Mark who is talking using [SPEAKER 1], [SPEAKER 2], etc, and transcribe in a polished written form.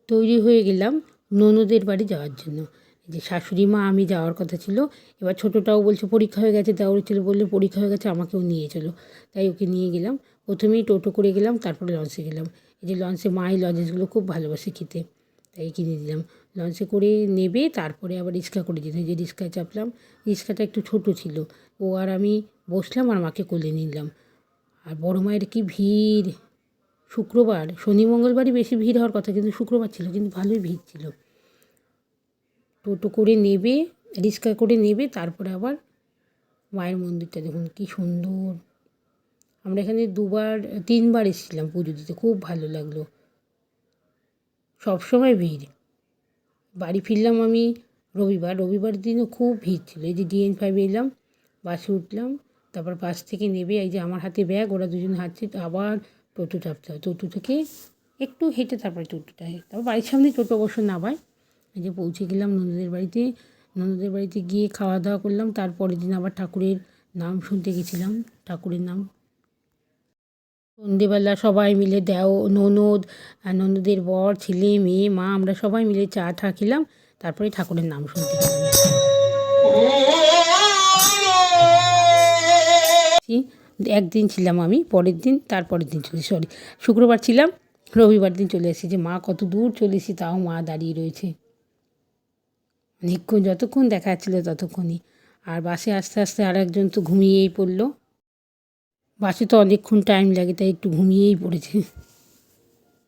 [SPEAKER 1] তৈরি হয়ে গেলাম ননদের বাড়ি যাওয়ার জন্য। যে শাশুড়ি মা আমি যাওয়ার কথা ছিল, এবার ছোটোটাও বলছে পরীক্ষা হয়ে গেছে, দেওয়ার ছিল বললে পরীক্ষা হয়ে গেছে আমাকেও নিয়ে চলো, তাই ওকে নিয়ে গেলাম। প্রথমেই টোটো করে গেলাম, তারপরে লঞ্চে গেলাম। এই যে লঞ্চে মা এই লজেন্সগুলো খুব ভালোবাসে খেতে, তাই কিনে দিলাম। লঞ্চে করে নেবে তারপরে আবার রিক্সা করে যেতে, যে রিক্সায় চাপলাম। রিক্সাটা একটু ছোটো ছিল, ও আর আমি বসলাম আর মাকে কোলে নিলাম। আর বড় মায়ের কি ভিড়! শুক্রবার, শনি মঙ্গলবারই বেশি ভিড় হওয়ার কথা, কিন্তু শুক্রবার ছিল, কিন্তু ভালোই ভিড় ছিল। টোটো করে নেবে, রিক্সা করে নেবে, তারপরে আবার মায়ের মন্দিরটা দেখুন কী সুন্দর। আমরা এখানে 2-3বার এসেছিলাম পুজো দিতে, খুব ভালো লাগলো। সবসময় ভিড়। বাড়ি ফিরলাম আমি রবিবার দিনও খুব ভিড় ছিল। এই যে DN5 এলাম, বাসে উঠলাম, তারপর বাস থেকে নেবে এই যে আমার হাতে ব্যাগ, ওরা দুজন হাঁটছে, আবার টোটো চাপতে হয়। টোটো থেকে একটু হেঁটে তারপরে টোটোটায়, তারপর বাড়ির সামনে টোটো অবশ্য নামায়। এই যে পৌঁছে গেলাম ননদের বাড়িতে। ননদের বাড়িতে গিয়ে খাওয়া দাওয়া করলাম, তারপরের দিন আবার ঠাকুরের নাম শুনতে গেছিলাম, ঠাকুরের নাম। সন্ধেবেলা সবাই মিলে ননদ, ননদের বর, ছেলে, মেয়ে, মা, আমরা সবাই মিলে চা টা খেলাম, তারপরে ঠাকুরের নাম শুনতে গেলাম। একদিন ছিলাম আমি, তারপরের দিন শুক্রবার ছিলাম, রবিবার দিন চলে এসেছি। যে মা কত দূর চলে এসেছি, তাও মা দাঁড়িয়ে রয়েছে অনেকক্ষণ, যতক্ষণ দেখা যাচ্ছিল ততক্ষণই। আর বাসে আস্তে আস্তে আর একজন তো ঘুমিয়েই পড়লো। বাসে তো অনেকক্ষণ টাইম লাগে, তাই একটু ঘুমিয়েই পড়েছে।